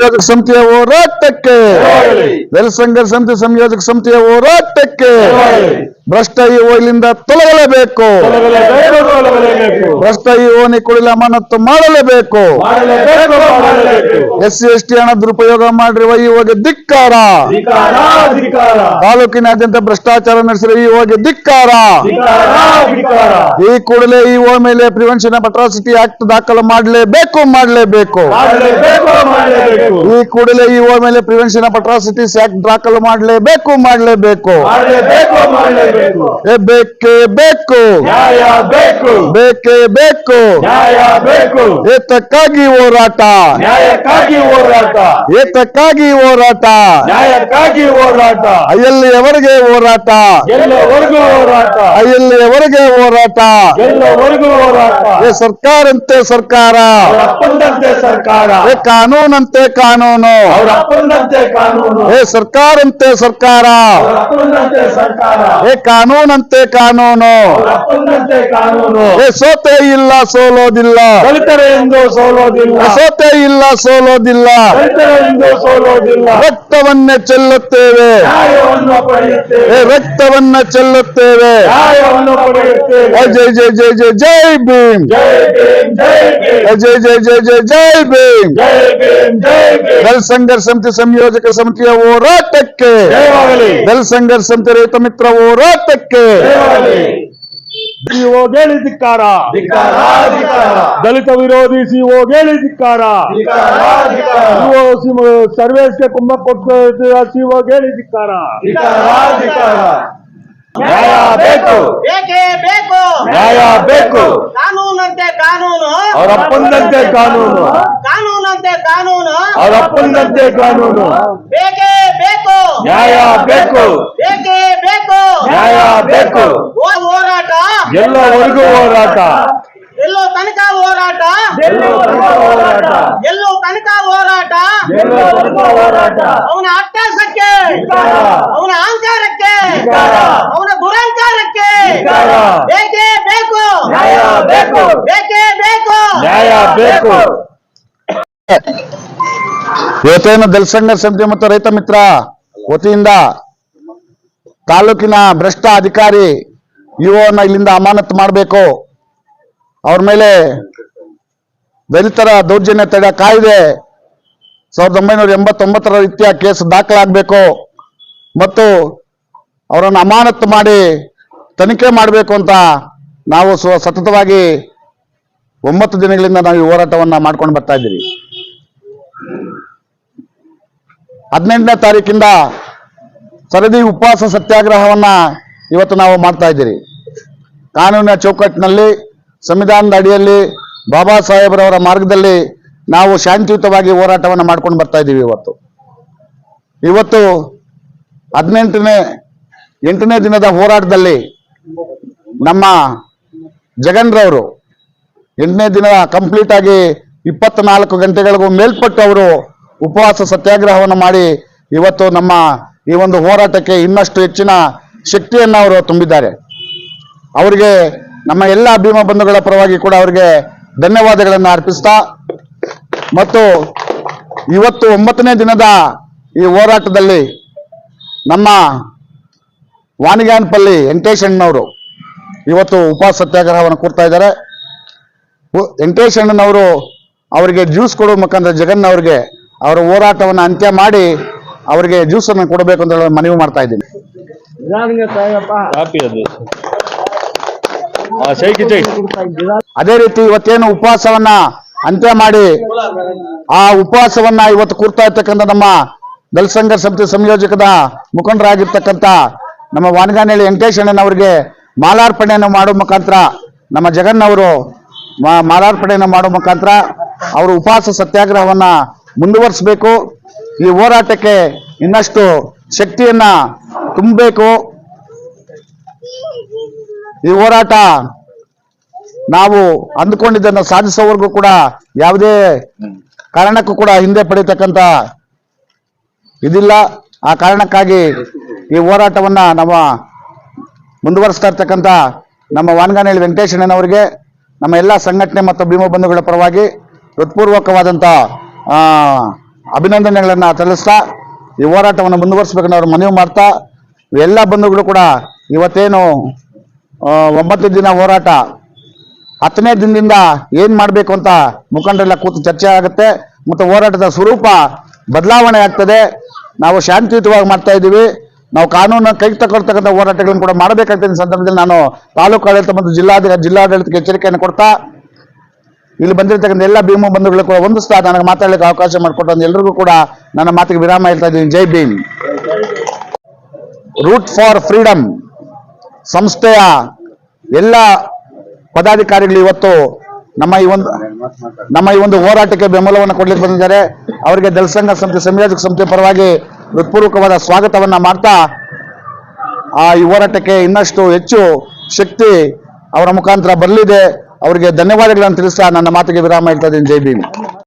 ಸಂಯೋಜಕ ಸಮಿತಿಯ ಹೋರಾಟಕ್ಕೆ, ದಲಿತ ಸಂಘರ್ಷ ಸಮಿತಿ ಸಂಯೋಜಕ ಸಮಿತಿಯ ಹೋರಾಟಕ್ಕೆ ಭ್ರಷ್ಟ ಇಒ ಇಲ್ಲಿಂದ ತೊಲಗಲೇಬೇಕು. ಭ್ರಷ್ಟ ಇಒ ಕೊಡಲಿ ಅಮಾನತ್ತು ಮಾಡಲೇಬೇಕು. SC ST ಹಣ ದುರುಪಯೋಗ ಮಾಡಿರುವ ಇಒಗೆ ಧಿಕ್ಕಾರ. ತಾಲೂಕಿನಾದ್ಯಂತ ಭ್ರಷ್ಟಾಚಾರ ನಡೆಸಿರುವ ಇಒಗೆ ಧಿಕ್ಕಾರ. ಈ ಕೂಡಲೇ ಇಒ ಮೇಲೆ ಪ್ರಿವೆನ್ಷನ್ ಆಫ್ ಅಟ್ರಾಸಿಟಿ ಆಕ್ಟ್ ದಾಖಲು ಮಾಡಲೇಬೇಕು. ಈ ಕೂಡಲೇ ಇಒ ಮೇಲೆ ಪ್ರಿವೆನ್ಷನ್ ಆಫ್ ಅಟ್ರಾಸಿಟೀಸ್ ಆಕ್ಟ್ ದಾಖಲು ಮಾಡಲೇಬೇಕು. ಬೇಕೇ ಬೇಕು. ಏತಕ್ಕಾಗಿ ಹೋರಾಟ. ಎಲ್ಲಿಯವರೆಗೆ ಹೋರಾಟ. ಸರ್ಕಾರಂತೆ ಸರ್ಕಾರ, ಕಾನೂನಂತೆ ಕಾನೂನು. ಸರ್ಕಾರಂತೆ ಸರ್ಕಾರ, ಕಾನೂನಂತೆ ಕಾನೂನು. ಸೋತೆ ಇಲ್ಲ ಸೋಲೋದಿಲ್ಲ. ಸೋತೆ ಇಲ್ಲ ಸೋಲೋದಿಲ್ಲ. ರಕ್ತವನ್ನೇ ಚೆಲ್ಲುತ್ತೇವೆ. ರಕ್ತವನ್ನ ಚೆಲ್ಲುತ್ತೇವೆ. ಜೈ ಜೈ ಜೈ ಜೈ ಜೈ ಭೀಮ್. ಜೈ ಜೈ ಜೈ ಜೈ ಜೈ ಭೀಮ್. ದಲಿತ ಸಂಘರ್ಷ ಸಮಿತಿ ಸಂಯೋಜಕ ಸಮಿತಿಯ ಹೋರಾಟಕ್ಕೆ, ದಲಿತ ಸಂಘರ್ಷ ಸಮಿತಿ ರೈತ ಮಿತ್ರ ಹೋರಾಟಕ್ಕೆ ಸಿಒಗೆ ಧಿಕ್ಕಾರ. ದಲಿತ ವಿರೋಧಿ ಸಿಒಗೆ ಧಿಕ್ಕಾರ. ಸರ್ವೇಸ್ಗೆ ಕುಂಭ ಕೊಟ್ಟಿರುವ ಸಿಒಗೆ ಧಿಕ್ಕಾರ. ನ್ಯಾಯ ಬೇಕು. ನ್ಯಾಯ ಬೇಕು. ಕಾನೂನಂತೆ ಕಾನೂನು, ಅವರಪ್ಪಂದಂತೆ ಕಾನೂನು. ಕಾನೂನಂತೆ ಕಾನೂನು, ಅವರಪ್ಪಂದಂತೆ ಕಾನೂನು. ಬೇಕೇ ಬೇಕು. ನ್ಯಾಯ ಬೇಕು. ಬೇಕೇ ಬೇಕು. ನ್ಯಾಯ ಬೇಕು. ಹೋರಾಟ ಎಲ್ಲವರೆಗೂ ಹೋರಾಟ. ಎಲ್ಲೋ ತನಕ ಹೋರಾಟ. ಎಲ್ಲೋ ತನಕ ಹೋರಾಟ. ಅವನ ಅಟ್ಟಹಾಸಕ್ಕೆ, ಅವನ ಅಹಂಕಾರಕ್ಕೆ, ಅವನ ದುರಹಂಕಾರಕ್ಕೆ ಬೇಕೇ ಬೇಕು. ಬೇಕೇ ಬೇಕು. ನ್ಯಾಯ ಬೇಕು. ಇವತ್ತೇನು ದಲಿತ ಸಂಘರ್ಷ ಸಮಿತಿ ಮತ್ತು ರೈತ ಮಿತ್ರ ವತಿಯಿಂದ ತಾಲೂಕಿನ ಭ್ರಷ್ಟ ಅಧಿಕಾರಿ ಇಒನ ಇಲ್ಲಿಂದ ಅಮಾನತು ಮಾಡಬೇಕು. ಅವ್ರ ಮೇಲೆ ದಲಿತರ ದೌರ್ಜನ್ಯ ತಡೆ ಕಾಯ್ದೆ 1989 ರೀತಿಯ ಕೇಸ್ ದಾಖಲಾಗಬೇಕು ಮತ್ತು ಅವರನ್ನು ಅಮಾನತು ಮಾಡಿ ತನಿಖೆ ಮಾಡಬೇಕು ಅಂತ ನಾವು ಸತತವಾಗಿ 9 ದಿನಗಳಿಂದ ನಾವು ಈ ಹೋರಾಟವನ್ನ ಮಾಡ್ಕೊಂಡು ಬರ್ತಾ ಇದ್ದೀವಿ. 18ನೇ ತಾರೀಕಿಂದ ಸರದಿ ಉಪವಾಸ ಸತ್ಯಾಗ್ರಹವನ್ನ ಇವತ್ತು ನಾವು ಮಾಡ್ತಾ ಇದ್ದೀರಿ. ಕಾನೂನಿನ ಚೌಕಟ್ಟಿನಲ್ಲಿ, ಸಂವಿಧಾನದ ಅಡಿಯಲ್ಲಿ, ಬಾಬಾ ಸಾಹೇಬ್ರವರ ಮಾರ್ಗದಲ್ಲಿ ನಾವು ಶಾಂತಿಯುತವಾಗಿ ಹೋರಾಟವನ್ನು ಮಾಡ್ಕೊಂಡು ಬರ್ತಾ ಇದ್ದೀವಿ. ಇವತ್ತು 8ನೇ ದಿನದ ಹೋರಾಟದಲ್ಲಿ ನಮ್ಮ ಜಗನ್ರವರು 8ನೇ ದಿನ ಕಂಪ್ಲೀಟ್ ಆಗಿ 24 ಗಂಟೆಗಳಿಗೂ ಮೇಲ್ಪಟ್ಟು ಅವರು ಉಪವಾಸ ಸತ್ಯಾಗ್ರಹವನ್ನು ಮಾಡಿ ಇವತ್ತು ನಮ್ಮ ಈ ಒಂದು ಹೋರಾಟಕ್ಕೆ ಇನ್ನಷ್ಟು ಹೆಚ್ಚಿನ ಶಕ್ತಿಯನ್ನು ಅವರು ತುಂಬಿದ್ದಾರೆ. ಅವರಿಗೆ ನಮ್ಮ ಎಲ್ಲ ಭೀಮ ಬಂಧುಗಳ ಪರವಾಗಿ ಕೂಡ ಅವರಿಗೆ ಧನ್ಯವಾದಗಳನ್ನು ಅರ್ಪಿಸ್ತಾ, ಮತ್ತು ಇವತ್ತು 9ನೇ ದಿನದ ಈ ಹೋರಾಟದಲ್ಲಿ ನಮ್ಮ ವಾನಿಗಾನಪಲ್ಲಿ ವೆಂಕಟೇಶ್ ಅಣ್ಣನವರು ಇವತ್ತು ಉಪವಾಸ ಸತ್ಯಾಗ್ರಹವನ್ನು ಕೂರ್ತಾ ಇದ್ದಾರೆ. ವೆಂಕಟೇಶ್ ಅಣ್ಣನವರು ಅವರಿಗೆ ಜ್ಯೂಸ್ ಕೊಡುವ ಮುಖಾಂತರ ಜಗನ್ ಅವರಿಗೆ ಅವರ ಹೋರಾಟವನ್ನು ಅಂತ್ಯ ಮಾಡಿ ಅವರಿಗೆ ಜ್ಯೂಸನ್ನು ಕೊಡಬೇಕು ಅಂತ ಮನವಿ ಮಾಡ್ತಾ ಇದ್ದೀನಿ. ಅದೇ ರೀತಿ ಇವತ್ತೇನು ಉಪವಾಸವನ್ನ ಅಂತ್ಯ ಮಾಡಿ ಆ ಉಪವಾಸವನ್ನ ಇವತ್ತು ಕೂರ್ತಾ ಇರ್ತಕ್ಕಂಥ ನಮ್ಮ ದಲಿತ ಸಂಘರ್ಷ ಸಮಿತಿ ಸಂಯೋಜಕದ ಮುಖಂಡರಾಗಿರ್ತಕ್ಕಂಥ ನಮ್ಮ ವಾನಗಾನಹಳ್ಳಿ ವೆಂಕಟೇಶ್ ಅಣ್ಣನವರಿಗೆ ಮಾಲಾರ್ಪಣೆಯನ್ನು ಮಾಡುವ ಮುಖಾಂತರ ನಮ್ಮ ಜಗನ್ ಅವರು ಮಾಲಾರ್ಪಣೆಯನ್ನು ಮಾಡುವ ಮುಖಾಂತರ ಅವರು ಉಪವಾಸ ಸತ್ಯಾಗ್ರಹವನ್ನ ಮುಂದುವರಿಸಬೇಕು. ಈ ಹೋರಾಟಕ್ಕೆ ಇನ್ನಷ್ಟು ಶಕ್ತಿಯನ್ನ ತುಂಬಬೇಕು. ಈ ಹೋರಾಟ ನಾವು ಅಂದುಕೊಂಡಿದ್ದನ್ನು ಸಾಧಿಸುವವರೆಗೂ ಕೂಡ ಯಾವುದೇ ಕಾರಣಕ್ಕೂ ಕೂಡ ಹಿಂದೆ ಪಡೆಯತಕ್ಕಂಥ ಇದಿಲ್ಲ. ಆ ಕಾರಣಕ್ಕಾಗಿ ಈ ಹೋರಾಟವನ್ನ ನಾವು ಮುಂದುವರಿಸ್ತಾ ಇರ್ತಕ್ಕಂಥ ನಮ್ಮ ವಾನಗಾನಹಳ್ಳಿ ವೆಂಕಟೇಶ್ ಅಣ್ಣನವರಿಗೆ ನಮ್ಮ ಎಲ್ಲ ಸಂಘಟನೆ ಮತ್ತು ಭೀಮ ಬಂಧುಗಳ ಪರವಾಗಿ ಹೃತ್ಪೂರ್ವಕವಾದಂಥ ಅಭಿನಂದನೆಗಳನ್ನ ಸಲ್ಲಿಸ್ತಾ ಈ ಹೋರಾಟವನ್ನು ಮುಂದುವರಿಸಬೇಕನ್ನೋ ಅವ್ರು ಮನವಿ ಮಾಡ್ತಾ ಎಲ್ಲ ಬಂಧುಗಳು ಕೂಡ ಇವತ್ತೇನು 9 ದಿನ ಹೋರಾಟ 10ನೇ ದಿನದಿಂದ ಏನ್ ಮಾಡಬೇಕು ಅಂತ ಮುಖಂಡರೆಲ್ಲ ಕೂತು ಚರ್ಚೆ ಆಗುತ್ತೆ ಮತ್ತು ಹೋರಾಟದ ಸ್ವರೂಪ ಬದಲಾವಣೆ ಆಗ್ತದೆ. ನಾವು ಶಾಂತಿಯುತವಾಗಿ ಮಾಡ್ತಾ ಇದ್ದೀವಿ. ನಾವು ಕಾನೂನನ್ನು ಕೈಗೆ ತಗೊಳ್ತಕ್ಕಂಥ ಹೋರಾಟಗಳನ್ನು ಕೂಡ ಮಾಡಬೇಕಾಗ್ತದೆ. ಈ ಸಂದರ್ಭದಲ್ಲಿ ನಾನು ತಾಲೂಕು ಆಡಳಿತ ಮತ್ತು ಜಿಲ್ಲಾಡಳಿತಕ್ಕೆ ಎಚ್ಚರಿಕೆಯನ್ನು ಕೊಡ್ತಾ ಇಲ್ಲಿ ಬಂದಿರತಕ್ಕಂಥ ಎಲ್ಲ ಭೀಮ ಬಂಧುಗಳು ಕೂಡ ಹೊಂದಿಸ್ತಾ ನನಗೆ ಮಾತಾಡಲಿಕ್ಕೆ ಅವಕಾಶ ಮಾಡಿಕೊಟ್ಟು ಎಲ್ಲರಿಗೂ ಕೂಡ ನನ್ನ ಮಾತಿಗೆ ವಿರಾಮ ಹೇಳ್ತಾ ಇದ್ದೀನಿ. ಜೈ ಭೀಮ್. ರೂಟ್ ಫಾರ್ ಫ್ರೀಡಮ್ ಸಂಸ್ಥೆಯ ಎಲ್ಲ ಪದಾಧಿಕಾರಿಗಳು ಇವತ್ತು ನಮ್ಮ ಈ ಒಂದು ಹೋರಾಟಕ್ಕೆ ಬೆಂಬಲವನ್ನು ಕೊಡ್ಲಿಕ್ಕೆ ಬಂದಿದ್ದಾರೆ. ಅವರಿಗೆ ದಲಿತ ಸಂಘ ಸಮಿತಿ ಸಂಯೋಜಕ ಸಮಿತಿ ಪರವಾಗಿ ಹೃತ್ಪೂರ್ವಕವಾದ ಸ್ವಾಗತವನ್ನ ಮಾಡ್ತಾ ಈ ಹೋರಾಟಕ್ಕೆ ಇನ್ನಷ್ಟು ಹೆಚ್ಚು ಶಕ್ತಿ ಅವರ ಮುಖಾಂತರ ಬರಲಿದೆ. ಅವರಿಗೆ ಧನ್ಯವಾದಗಳನ್ನು ತಿಳಿಸ್ತಾ ನನ್ನ ಮಾತಿಗೆ ವಿರಾಮ ಹೇಳ್ತಾ ಇದ್ದೀನಿ. ಜೈ ಭೀಮ್.